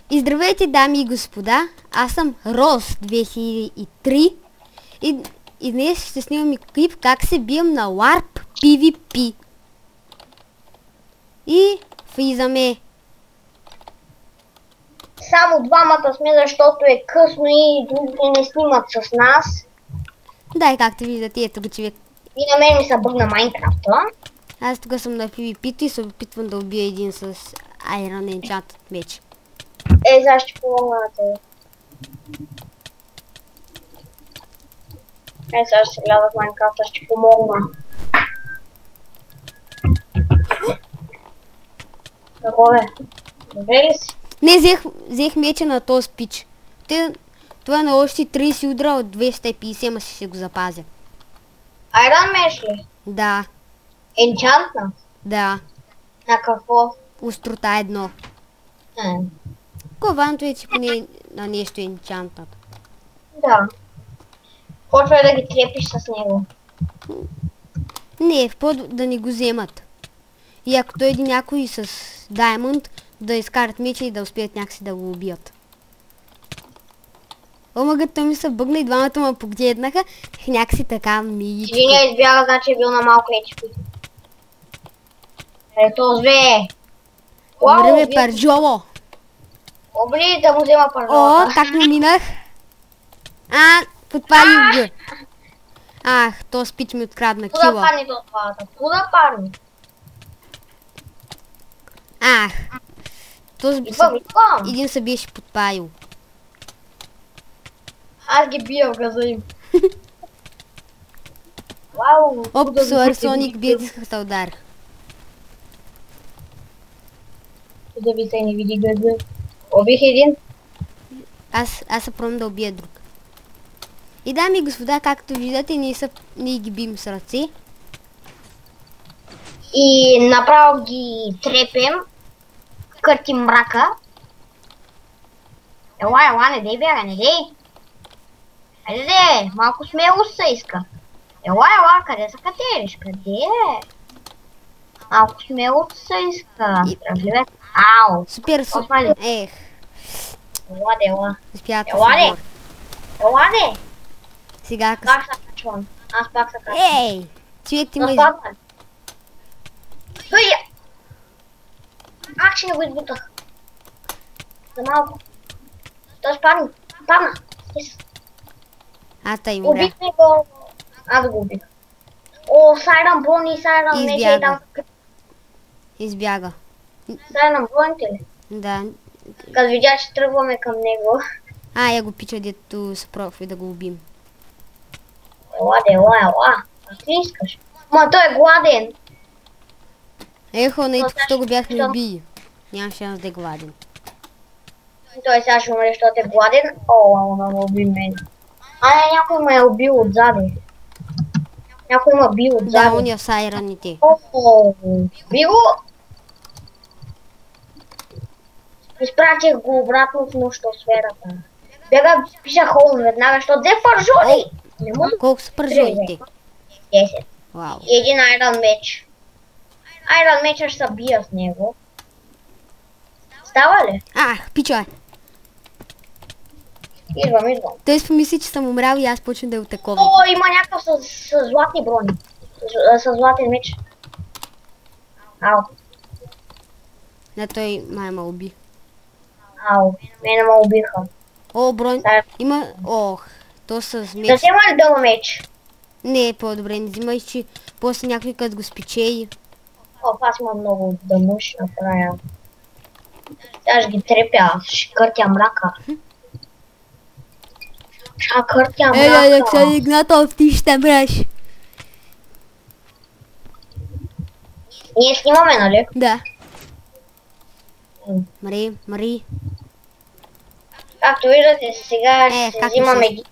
И здравейте, дами и господа, аз съм Роз 2003 и днес ще снимам клип как се бием на LARP PvP. И влизаме. Само двамата сме, защото е късно и другите не снимат с нас. Да, и както виждате, ето го човек. И на мен ми се бъгна Майнкрафта. Аз тук съм на PvP-то и се опитвам да убия един с Iron Enchanted меч. Сега ще помогна на тебе. Сега ще се гледа в Майнкрафта, ще помогна. Какво бе? Добре ли си? Не, взех меча на този пич. Това на още 30 удра от 250, ама ще го запазя. Айрон меч ли? Да, Енчантна? да. На какво? Острота едно. Коването е, че поне на нещо е енчантнат. Да. Почвай да ги трепиш с него. Не, да не го вземат. И ако той иде някой с Diamond, да изкарат меча и да успеят някакси да го убият. Омагът, той ми се бъгна и двамата ме погледнаха. Някакси така миличко. Един избяга, значи е бил на малко HP. Ето зве! Време парджоло. Обли да му взема парджолата. О, так му минах. Подпалих го. То спич ми открадна кила. Куда падни до отпадата? Куда падни? Един се беше подпалил. Аз ги бия в газа им. Вау! Оп, Суарсоник бедската удар. Да ви се не види газа. Убих един. Аз се пробвам да убия друг. И дами и господа, както виждате, ние ги бием с ръце. И направо ги трепем. Къртим мрака. Ела, не дей бяга, не дей. Айде, малко смелост се иска. Ела, къде се катериш? Къде е? Малко смелост се иска. Стражливе. Ау. Супер, ех. Ела. Успята Ела, се бор. Ела, Сега пак се качвам. Аз пак се качвам. Ей! Човек ти ме Ах, ще не го избутах. За малко. Той спадна. Падна. Аз тъй умря. Убихме го. Аз го убих. О, Сайран Брони, Сайран мече и там. Избяга. Сайран Броните ли? Да. Като видя, че тръгваме към него. Я го пича, дето се пробва да го убим. Ела. А ти искаш? Ма той е гладен. Ехо, не тук го бяхме убили. Нямам шанс да е гладен. Той сега ще умре, защото е гладен. О, да ме уби мен. Някой ме е убил отзади. Някой ме бил отзади. Да, уния са айраните. О, би го. Изпратих го обратно в нощосферата. Бега, пиша холм веднага, защото взе пържоли. Колко са пържолите? 10. Вау. И един айрон меч. Айрон меча ще се бия с него. Става ли? Пича. Идвам. Той си помисли, че съм умрял и аз почвам да е отаковам. О, има някакъв с златни брони. С златен меч. Ау. Не, той май ме уби. Ау, мене ме убиха. О, брони. Има... то с меч. Да взема ли дълъг меч? Не, по-добре не взимай, че после някой като го спечели. Аз имам много дъмък, ще направя. Сега ще ги трепя, ще къртя мрака. Александър Игнатов, ти ще мреш. Ние снимаме, нали? Да. Мари. Както виждате, сега ще взимам един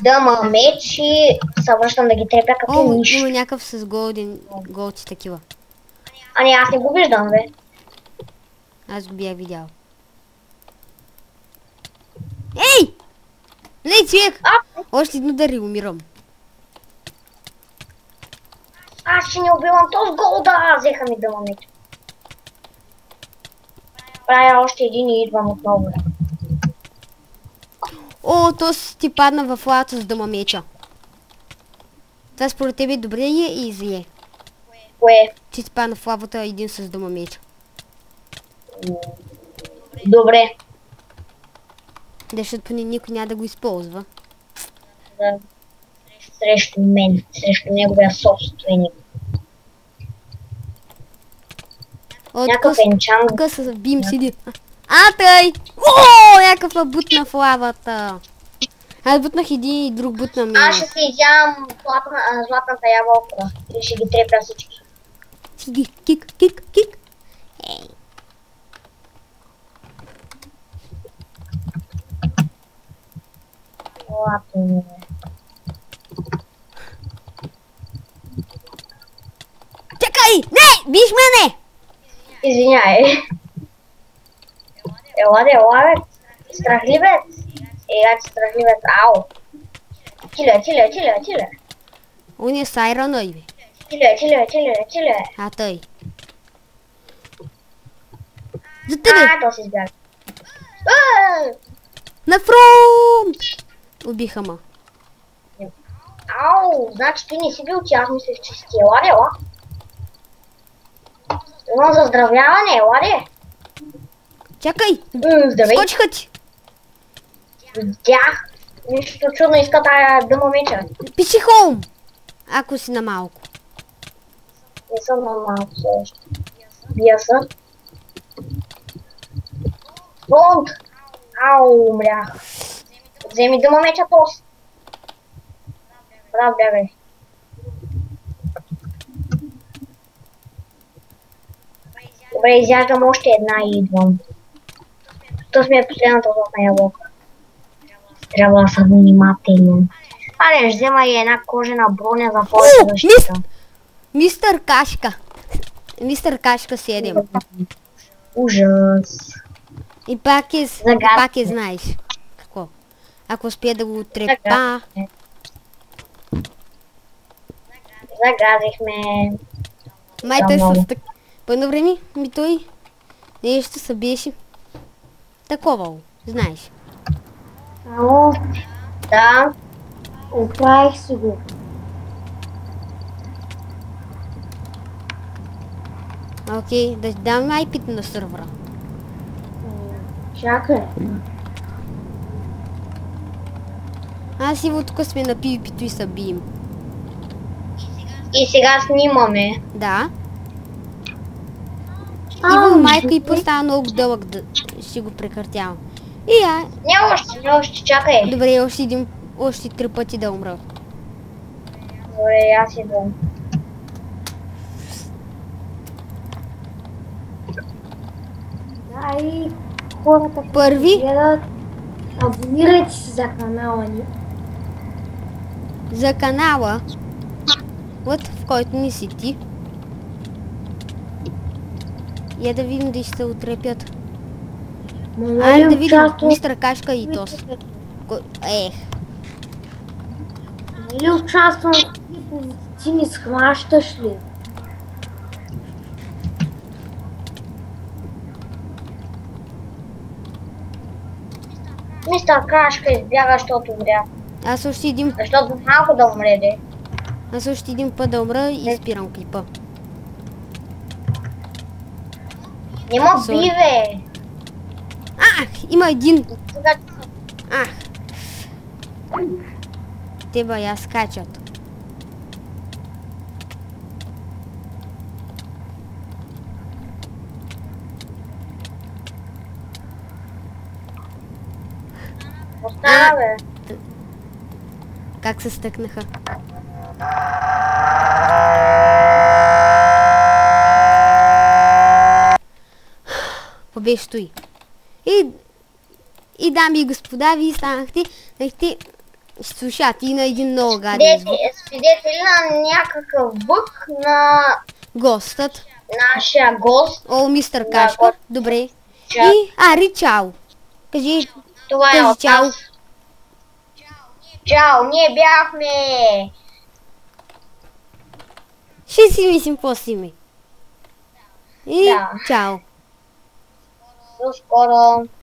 дъмък меч и се връщам да ги трепя като нищо. Има някакъв с голци такива. Не, аз не го виждам, бе. Аз го бях видял. Ей! Не, човек! Още едно дари, умирам. Аз ще не убивам този голда! Взеха ми дъмък меч. правя още един и идвам отново. О, то ти падна в лавата с дъмамеча. Това според тебе добре ли е и зле? Кое? Че ти падна в лавата един с дъмамеча. Добре. Защото поне никой няма да го използва. Да. Срещу мен, срещу неговия собственик. Някакъв енчант. Тук с бим седи. Тъй! О, някаква бутна в лавата. Аз бутнах един и друг бутна мен. Аз ще си изявам златната ябълка. И ще ги трепя всички. Кик, кик, кик, кик. Ей. Злато. Чакай! Не! Биш мене! Извиняй. Ела, бе. Страхливец. Страхливец. Ау. Чиле. Он е сайрана, бе. Чиле. Тъй. За тебе! То си избяга. На фронт! Убиха ма. Ау, значи ти не си бил ти, аз мислех, че си ти. Ела. Имам заздравяване, ела. Чакай! Здравей. Скочиха ти! Видях. Нищо чудно иска тая дъмамеча. Пиши хоум! Ако си на малко. Не съм на малко също. Бия са. Фронт! Ау, умрях. Вземи дъмамеча тос. Прав, бягай. Добре, изяждам още една и идвам. То сме последната златна ябълка. Трябва да съм внимателен. Аре, ще взема и една кожена броня за повече защита. Мистер Кашка. Мистер Кашка 7. Ужас. И пак е знаеш. Какво? Ако успее да го трепа. Загазихме. Май той с так... По едно време ми той нещо се беше такова, знаеш. Ало? Да. Оправих си го. Окей, да дам IP на сървъра. Чакай. Аз и вот тук сме на PvP-то и са бием. И сега снимаме. Да. Иво майка и постава много дълъг, да ще го прекратявам. И Не още, чакай. Добре, още 3 пъти да умра. Добре, аз идвам. Да, и хората Първи. гледат, абонирайте се за канала ни. За канала, вот в който не си ти. Я да видим дали ще се отрепят. Айде да видим мистер Кашка и Тос. Ех. Нали участвам в клиповете, ти не схващаш ли? Мистер Кашка избяга, защото умря. Аз още един... Защото малко да умре, де. Аз още един път да умра и спирам клипа. Не ма би, бе! Има един! Те бая скачат. Остана, бе! Как се стъкнаха? Побеж стои. И дами и господа, вие станахте слушати на един много гаден звук. Свидетели на някакъв бък на Гостът. нашия гост. О, мистер Кашка. Добре. И Ари, чао. Кажи, Това е от чао. нас. Чао, ние бяхме. Ще си мислим по-си ми. И Да. чао. До скоро!